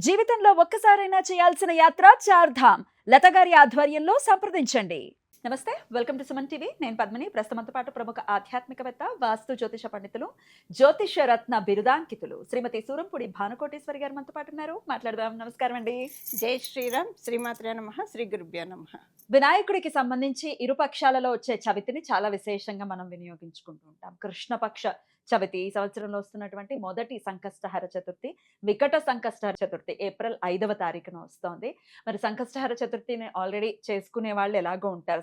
జీవితంలో ఒక్కసారైనా చేయాల్సిన యాత్ర చార్ధామ్ లత గారి ఆధ్వర్యంలో సంప్రదించండి. నమస్తే, వెల్కమ్ టు సుమన్ టీవీ. నేను పద్మిని. ప్రస్తుతంతో పాటు ప్రముఖ ఆధ్యాత్మికవేత్త, వాస్తు జ్యోతిష పండితులు, జ్యోతిష రత్న బిరుదాంకితులు శ్రీమతి సూరంపూడి భానుకోటేశ్వరి గారు మనతో పాటు ఉన్నారు. మాట్లాడదాం. నమస్కారం అండి. జై శ్రీరామ్. శ్రీమాత్రే నమః. శ్రీ గురుభ్యో నమః. వినాయకుడికి సంబంధించి ఇరు పక్షాలలో వచ్చే చవితిని చాలా విశేషంగా మనం వినియోగించుకుంటూ ఉంటాం. కృష్ణపక్ష చవితి, ఈ సంవత్సరంలో వస్తున్నటువంటి మొదటి సంకష్టహర చతుర్థి, వికట సంకష్టహర చతుర్థి ఏప్రిల్ 5వ తారీఖున వస్తోంది. మరి సంకష్టహర చతుర్థిని ఆల్రెడీ చేసుకునే వాళ్ళు ఎలాగో ఉంటారు,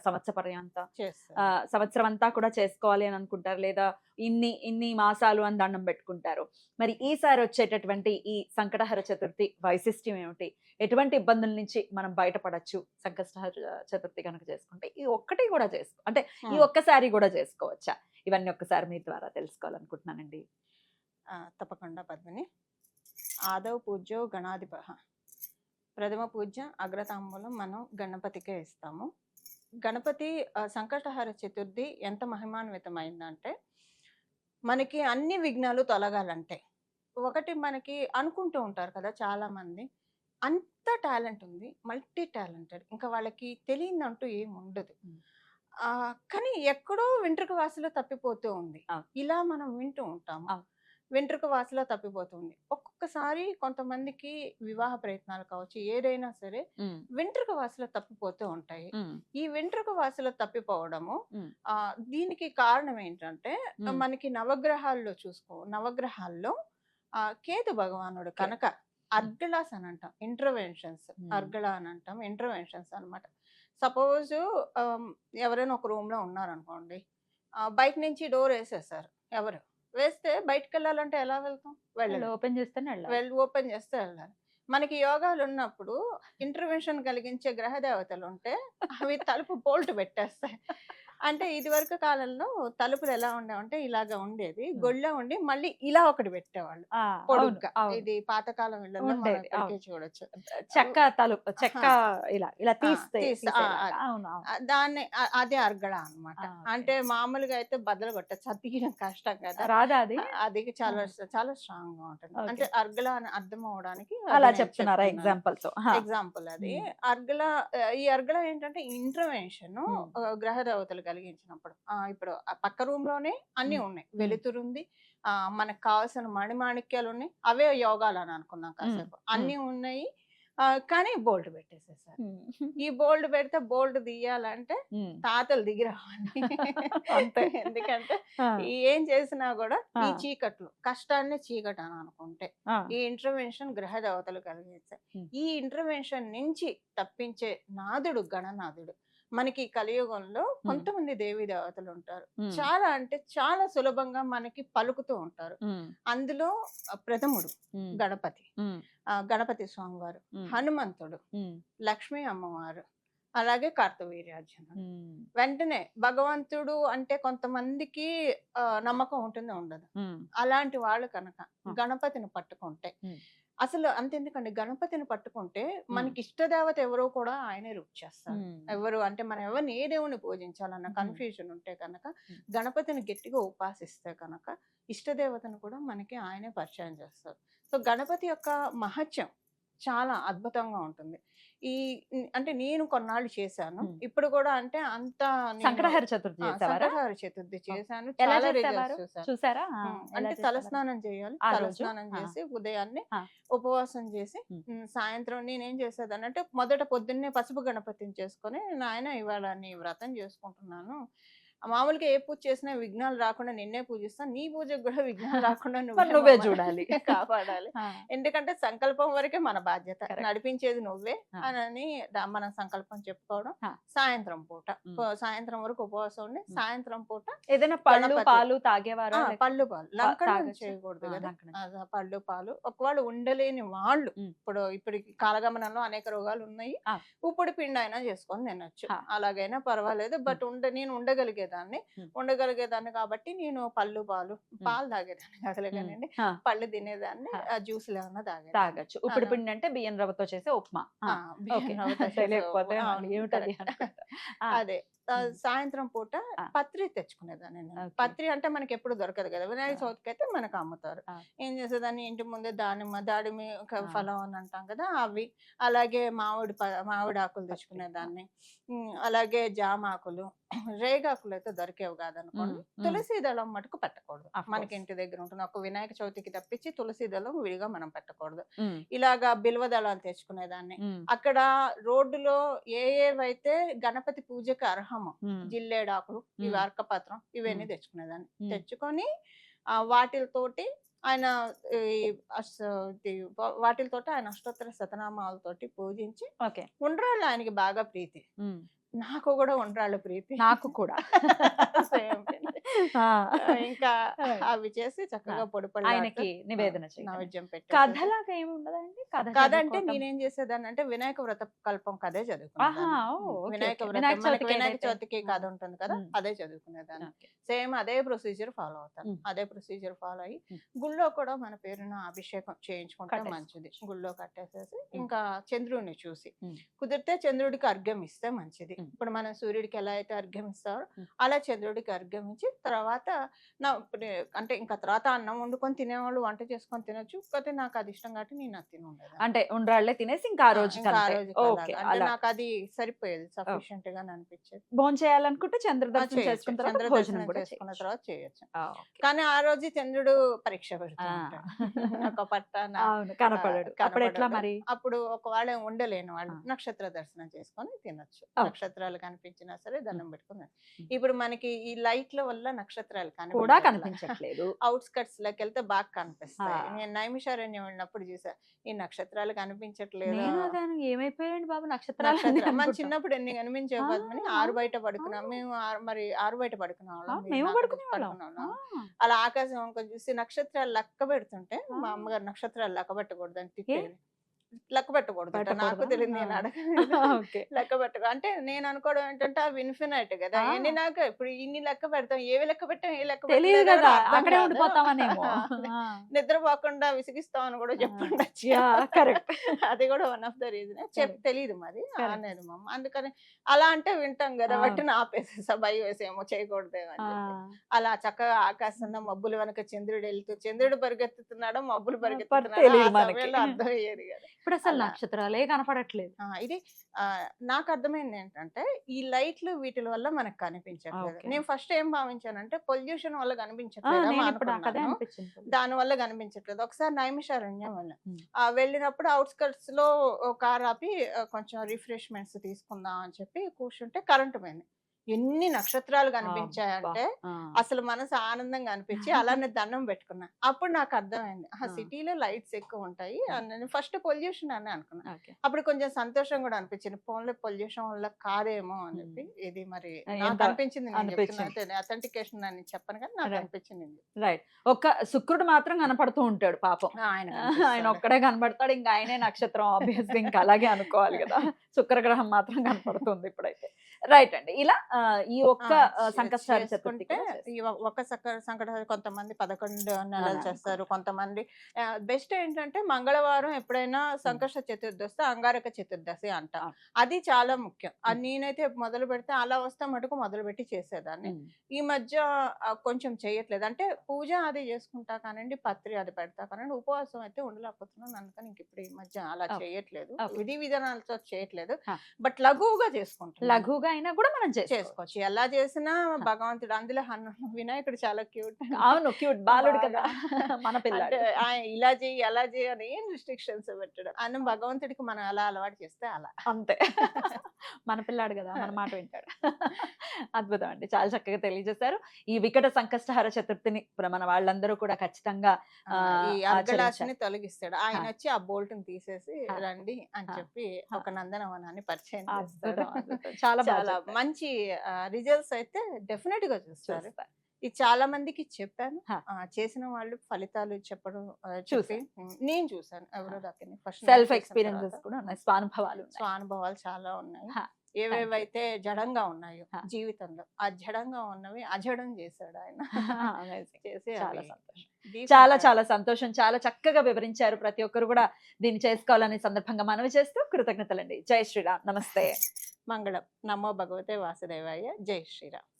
సంవత్సరం అంతా కూడా చేసుకోవాలి అని అనుకుంటారు, లేదా ఇన్ని మాసాలు అని దండం పెట్టుకుంటారు. మరి ఈసారి వచ్చేటటువంటి ఈ సంకటహర చతుర్థి వైశిష్ట్యం ఏమిటి, ఎటువంటి ఇబ్బందుల నుంచి మనం బయటపడచ్చు సంకష్టహర చతుర్థి కనుక చేసుకుంటే? ఈ ఒక్కటి కూడా ఈ ఒక్కసారి కూడా చేసుకోవచ్చా? ఇవన్నీ ఒక్కసారి మీ ద్వారా తెలుసుకోవాలనుకుంటున్నానండి. తప్పకుండా పద్మిని. ఆదౌ పూజ్యో గణాధిపః. ప్రథమ పూజ్య అగ్రతాంబూలం మనం గణపతికే ఇస్తాము. గణపతి సంకటహర చతుర్థి ఎంత మహిమాన్వితమైందంటే, మనకి అన్ని విఘ్నాలు తొలగాలంటే, ఒకటి మనకి అనుకుంటూ ఉంటారు కదా చాలా మంది, అంత టాలెంట్ ఉంది, మల్టీ టాలెంటెడ్, ఇంకా వాళ్ళకి తెలియదంటూ ఏమి ఉండదు. కానీ ఎక్కడో వెంట్రుక వాసిలో తప్పిపోతూ ఉంది. ఇలా మనం వింటూ ఉంటాము. వెంట్రుక వాసిలో తప్పిపోతుంది. ఒక్కొక్కసారి కొంతమందికి వివాహ ప్రయత్నాలు కావచ్చు, ఏదైనా సరే వెంట్రుక వాసిలో తప్పిపోతూ ఉంటాయి. ఈ వెంట్రుక వాసిలో తప్పిపోవడము దీనికి కారణం ఏంటంటే, మనకి నవగ్రహాల్లో కేతు భగవానుడు కనుక అర్గళాస్ అని అంటాం, ఇంటర్వెన్షన్స్. అర్గళ అని అంటాం, ఇంటర్వెన్షన్స్ అనమాట. సపోజ్ ఎవరైనా ఒక రూమ్ లో ఉన్నారనుకోండి, బయట నుంచి డోర్ వేసేసారు. ఎవరు వేస్తే బయటకు వెళ్ళాలంటే ఎలా వెళ్తాం? ఓపెన్ చేస్తే వెళ్ళాలి. మనకి యోగాలు ఉన్నప్పుడు ఇంటర్వెన్షన్ కలిగించే గ్రహ దేవతలు ఉంటే అవి తలుపు బోల్ట్ పెట్టేస్తాయి. అంటే ఇది వరకు కాలంలో తలుపులు ఎలా ఉండేవంటే ఇలాగా ఉండేది, గొళ్ళ ఉండి మళ్ళీ ఇలా ఒకటి పెట్టేవాళ్ళు పొడుగ్గా. ఇది పాతకాలం ఇళ్ళలో చూడొచ్చు. చెక్క ఇలా తీస్తే దాన్ని అదే అర్గళ అన్నమాట. అంటే మామూలుగా అయితే బద్దలు కొట్టచ్చు, అది తీయడం కష్టం కదా, రాదా అది చాలా చాలా స్ట్రాంగ్ గా ఉంటుంది. అంటే అర్గళ అని అర్థం అవడానికి అలా చెప్తున్నారా ఎగ్జాంపుల్ అది అర్గళ. ఈ అర్గళ ఏంటంటే ఇంటర్వెన్షన్ గ్రహ దేవతలు కలిగించినప్పుడు. ఇప్పుడు పక్క రూమ్ లోనే అన్ని ఉన్నాయి, వెలుతురు ఉంది, మనకు కావాల్సిన మణిమాణిక్యాలు ఉన్నాయి, అవే యోగాలు అని అనుకుందాం కాసేపు, అన్ని ఉన్నాయి. కానీ బోల్డ్ పెట్టేసేసారు. ఈ బోల్డ్ పెడితే బోల్డ్ తీయాలంటే తాతలు దిగిరావాలి. ఎందుకంటే ఏం చేసినా కూడా ఈ చీకట్లు కష్టాన్ని చీకటి అని అనుకుంటే ఈ ఇంటర్వెన్షన్ గ్రహ దేవతలు కలిగించాయి. ఈ ఇంటర్వెన్షన్ నుంచి తప్పించే నాదుడు గణనాథుడు. మనకి కలియుగంలో కొంతమంది దేవీ దేవతలు ఉంటారు, చాలా అంటే చాలా సులభంగా మనకి పలుకుతూ ఉంటారు. అందులో ప్రథముడు గణపతి స్వామివారు, హనుమంతుడు, లక్ష్మీ అమ్మవారు, అలాగే కార్తవీర్యార్జునుడు. వెంటనే భగవంతుడు అంటే కొంతమందికి నమ్మకం ఉంటుంది, ఉండదు. అలాంటి వాళ్ళు కనుక గణపతిని పట్టుకుంటే, అసలు అంతెందుకండి, గణపతిని పట్టుకుంటే మనకి ఇష్టదేవత ఎవరో కూడా ఆయనే రుచి చేస్తారు. ఎవరు అంటే మనం ఎవరిని ఏ దేవుని పూజించాలన్న కన్ఫ్యూజన్ ఉంటే కనుక గణపతిని గట్టిగా ఉపాసిస్తే కనుక ఇష్టదేవతను కూడా మనకి ఆయనే పరిచయం చేస్తారు. సో గణపతి యొక్క మహత్యం చాలా అద్భుతంగా ఉంటుంది. అంటే నేను కొన్నాళ్ళు చేశాను, ఇప్పుడు కూడా అంటే అంత సంకటహర చతుర్థి చేశాను. చూసారా? అంటే తలస్నానం చేయాలి, తలస్నానం చేసి ఉదయాన్నే ఉపవాసం చేసి సాయంత్రం నేనేం చేసేదాన్ని అంటే, మొదట పొద్దున్నే పసుపు గణపతిని చేసుకొని, నాయన ఇవాళ నీ వ్రతం చేసుకుంటున్నాను, మామూలుగా ఏ పూజ చేసినా విఘ్నాలు రాకుండా నిన్నే పూజిస్తాను, నీ పూజకు కూడా విఘ్నాలు రాకుండా నువ్వే చూడాలి, కాపాడాలి. ఎందుకంటే సంకల్పం వరకే మన బాధ్యత, నడిపించేది నువ్వే అని మన సంకల్పం చెప్పుకోవడం. సాయంత్రం సాయంత్రం వరకు ఉపవాసం ఉండి సాయంత్రం పూట ఏదైనా పళ్ళు పాలు తాగేవారు? పళ్ళు పాలు లంకనం చేయకూడదు కదా, పళ్ళు పాలు. ఒకవేళ ఉండలేని వాళ్ళు, ఇప్పుడు కాలగమనంలో అనేక రోగాలు ఉన్నాయి, ఉప్పుడు పిండి అయినా చేసుకొని తినొచ్చు, అలాగైనా పర్వాలేదు. బట్ నేను ఉండగలిగేదాన్ని కాబట్టి నేను పాలు తాగేదాన్ని కాదులేనండి, పళ్ళు తినేదాన్ని, జ్యూసులు ఏమన్నా తాగచ్చు. ఇప్పుడు పిండి అంటే బియ్యం రవ్వతో చేసే ఉప్మా. అదే సాయంత్రం పూట ఆ. పత్రి తెచ్చుకునేదాన్ని నేను. Okay. పత్రి అంటే మనకి ఎప్పుడు దొరకదు కదా, వినాయక ఆ. చవితికి అయితే మనకు అమ్ముతారు. ఆ. ఏం చేసేదాన్ని, ఇంటి ముందే దాడిమి ఆ. ఫలం అని అంటాం కదా అవి, అలాగే మామిడి ఆకులు తెచ్చుకునేదాన్ని. అలాగే జామాకులు, రేగాకులు అయితే దొరికేవి కాదనుకోండి. తులసి దళం మటుకు పెట్టకూడదు, మనకి ఇంటి దగ్గర ఉంటుంది. ఒక వినాయక చవితికి తప్పించి తులసి దళం విడిగా మనం పెట్టకూడదు. ఇలాగా బిల్వ దళాలు తెచ్చుకునేదాన్ని. అక్కడ రోడ్డులో ఏవైతే గణపతి పూజకి అర్హమో, జిల్లేడాకులు, ఇవి అర్కపత్రం, ఇవన్నీ తెచ్చుకునేదాన్ని. తెచ్చుకొని వాటితోటి ఆయన వాటితోటి ఆయన అష్టోత్తర శతనామాలతోటి పూజించి, ఉండ్రాళ్ళు ఆయనకి బాగా ప్రీతి, నాకు కూడా ఉండ్రాళ్ళు ప్రీతి, నాకు కూడా ఇంకా అవి చేసి చక్కగా పొడి ఆయనకి నివేదన నైవేద్యం పెట్టి. కథలాగా ఏమి ఉండదండి? కథ అంటే నేనేం చేసేదాన్ని అంటే వినాయక వ్రత కల్పం కథే చదువుకునేదాన్ని. వినాయక చవితికి కథ ఉంటుంది కదా, అదే చదువుకునేదాన్ని. సేమ్ అదే ప్రొసీజర్ ఫాలో అవుతాను. అదే ప్రొసీజర్ ఫాలో అయ్యి గుళ్ళో కూడా మన పేరున అభిషేకం చేయించుకుంటే మంచిది. గుళ్ళో కట్టేసేసి ఇంకా చంద్రుడిని చూసి, కుదిరితే చంద్రుడికి అర్ఘ్యం ఇస్తే మంచిది. ఇప్పుడు మనం సూర్యుడికి ఎలా అయితే అర్ఘ్యం ఇస్తారో అలా చంద్రుడికి అర్ఘ్యం ఇచ్చి, తర్వాత అంటే ఇంకా తర్వాత అన్నం వండుకొని తినేవాళ్ళు వంట చేసుకొని తినొచ్చు. కాకపోతే నాకు అది ఇష్టం కాబట్టి నేను అది తిని ఉండేది. అంటే ఉండ్రాళ్ళే తినేసి ఇంకా ఆ రోజు అంటే నాకు అది సరిపోయేది, సఫిషియెంట్ గా అనిపించేది. భోజనం చేయాలనుకుంటే చంద్రదర్శనం చేసుకున్న తర్వాత భోజనం కూడా చేసుకున్న తర్వాత చేయొచ్చు. కానీ ఆ రోజు చంద్రుడు పరీక్ష పెడుతుంటాడు, ఒక పట్టాన కనపడడు. అప్పుడు ఎట్లా మరి? అప్పుడు ఒకవేళ ఉండలేని వాళ్ళు నక్షత్ర దర్శనం చేసుకొని తినొచ్చు. నక్షత్రాలు కనిపించినా సరే దండం పెట్టుకుని. ఇప్పుడు మనకి ఈ లైట్ల వల్ల నక్షత్రాలు కూడా కనిపించట్లేదు, అవుట్స్కట్స్ లోకి వెళ్తే బాగా కనిపిస్తాయి. నేను నైమిషారణ్యం వెళ్ళినప్పుడు చూసా, ఈ నక్షత్రాలు కనిపించట్లేదు, ఏమైపోయాయండి బాబు నక్షత్రాలు. మన చిన్నప్పుడు ఎన్ని కనిపించేవి పద్మని, ఆరు బయట పడుకున్నాం మేము, మరి ఆరు బయట పడుకున్నాం, అలా ఆకాశం వంక చూసి నక్షత్రాలు లెక్క పెడుతుంటే మా అమ్మగారు నక్షత్రాలు లెక్క పెట్టకూడదని తిట్టేది. లెక్క పెట్టకూడదు, నాకు తెలియదు, నేను అడగలేదు. లెక్క పెట్టకూడదు అంటే నేను అనుకోవడం ఏంటంటే అవి ఇన్ఫినైట్ కదా, ఎన్ని నాకు ఇప్పుడు ఇన్ని లెక్క పెడతాం, ఏవి లెక్క పెట్టాం ఏ లెక్క తెలియదు కదా, అక్కడే ఉండిపోతామనేమో, నిద్రపోకుండా విసిగిస్తామని కూడా చెప్పండొచ్చు. అది కూడా వన్ ఆఫ్ ద రీజన్. తెలియదు మరి అనేది మా అమ్మ, అందుకని అలా అంటే వింటాం కదా, బట్టి ఆపేసేసా, భయం వేసేమో చేయకూడదు అని. అలా చక్కగా ఆకాశంలో మబ్బులు వెనక చంద్రుడు వెళ్తూ, చంద్రుడు పరిగెత్తుతున్నాడో మబ్బులు పరిగెత్తుతున్నాడో అర్థం అయ్యేది కదా. ఇప్పుడు అసలు నక్షత్రాలే కనపడట్లేదు. ఇది నాకు అర్థమైంది ఏంటంటే, ఈ లైట్లు వీటి వల్ల మనకు కనిపించట్లేదు. నేను ఫస్ట్ ఏం భావించానంటే పొల్యూషన్ వల్ల కనిపించట్లేదు, దాని వల్ల కనిపించట్లేదు. ఒకసారి నైమిషారణ్యం వెళ్ళినప్పుడు అవుట్స్కట్స్ లో కార్ ఆపి కొంచెం రిఫ్రెష్మెంట్స్ తీసుకుందాం అని చెప్పి కూర్చుంటే కరెంటు పోయింది. ఎన్ని నక్షత్రాలు కనిపించాయంటే అసలు మనసు ఆనందంగా అనిపించి అలానే దండం పెట్టుకున్నా. అప్పుడు నాకు అర్థమైంది, ఆ సిటీలో లైట్స్ ఎక్కువ ఉంటాయి. నేను ఫస్ట్ పొల్యూషన్ అని అనుకున్నా. అప్పుడు కొంచెం సంతోషం కూడా అనిపించింది, ఫోన్లో పొల్యూషన్ వల్ల కాదేమో అని చెప్పి. ఇది మరి నాకు అనిపించింది, అథెంటికేషన్ అని చెప్పను కానీ నాకు అనిపించింది. రైట్. ఒక శుక్రుడు మాత్రం కనపడుతూ ఉంటాడు పాపం, ఆయన ఒక్కడే కనబడతాడు, ఇంకా ఆయనే నక్షత్రం ఆబ్వియస్గా, ఇంకా అలాగే అనుకోవాలి కదా. శుక్రగ్రహం మాత్రం కనపడుతుంది ఇప్పుడైతే. రైట్ అండి. ఇలా ఈ ఒక్క సంకష్టహార చతుర్థి, ఒక సంకట కొంతమంది 11 నెలలు చేస్తారు, కొంతమంది బెస్ట్ ఏంటంటే మంగళవారం ఎప్పుడైనా సంకష్ట చతుర్థి వస్తే అంగారక చతుర్దశి అంట, అది చాలా ముఖ్యం. అది నేనైతే మొదలు పెడితే అలా వస్తే మటుకు మొదలు పెట్టి చేసేదాన్ని. ఈ మధ్య కొంచెం చేయట్లేదు, అంటే పూజ అది చేసుకుంటా కానండి, పత్రి అది పెడతా కానండి, ఉపవాసం అయితే ఉండలేకపోతున్నాను, అందుకని ఇంక ఇప్పుడు ఈ మధ్య అలా చేయట్లేదు, విధి విధానాలతో చేయట్లేదు. బట్ లఘువుగా చేసుకుంటాం, లఘువుగా అయినా కూడా మనం చేసుకోవచ్చు. ఎలా చేసినా భగవంతుడు, అందులో వినాయకుడు చాలా క్యూట్. అవును, క్యూట్ బాలుడు కదా మన పిల్లాడు. ఇలా చేయి అలా చేయి అని ఏం రిస్ట్రిక్షన్స్ పెట్టడం, అన్న భగవంతుడికి మనం అలా అలవాటు చేస్తే అలా అంతే. మన పిల్లాడు కదా, మన మాట వింటాడు. అద్భుతం అండి, చాలా చక్కగా తెలియజేశారు. ఈ వికట సంకష్టహార చతుర్థిని మన వాళ్ళందరూ కూడా ఖచ్చితంగా ఈ అర్గలాసిని తొలగిస్తాడు. ఆయన వచ్చి ఆ బోల్ట్ ని తీసేసి రండి అని చెప్పి ఒక నందనవనాన్ని పరిచయం చేస్తాడు. చాలా మంచి రిజల్ట్స్ అయితే డెఫినెట్ గా చూస్తారు. ఇది చాలా మందికి చెప్పాను, చేసిన వాళ్ళు ఫలితాలు చెప్పడం చూసి నేను చూసాను. ఎవరో దాకా ఫస్ట్ సెల్ఫ్ ఎక్స్పీరియన్సెస్ కూడా ఉన్నాయి, స్వానుభవాలు చాలా ఉన్నాయి. ఏవేవైతే జడంగా ఉన్నాయో ఆ. జీవితంలో ఆ జడంగా ఉన్నవి అజడం చేశాడు ఆయన. Amazing. చేసి చాలా అవి సంతోషం. దీపం చాలా తయారు- చాలా సంతోషం. చాలా చక్కగా వివరించారు. ప్రతి ఒక్కరు కూడా దీన్ని చేసుకోవాలనే సందర్భంగా మనవి చేస్తూ కృతజ్ఞతలండి. జై శ్రీరామ్. నమస్తే. మంగళం. నమో భగవతే వాసుదేవాయ. జై శ్రీరామ్.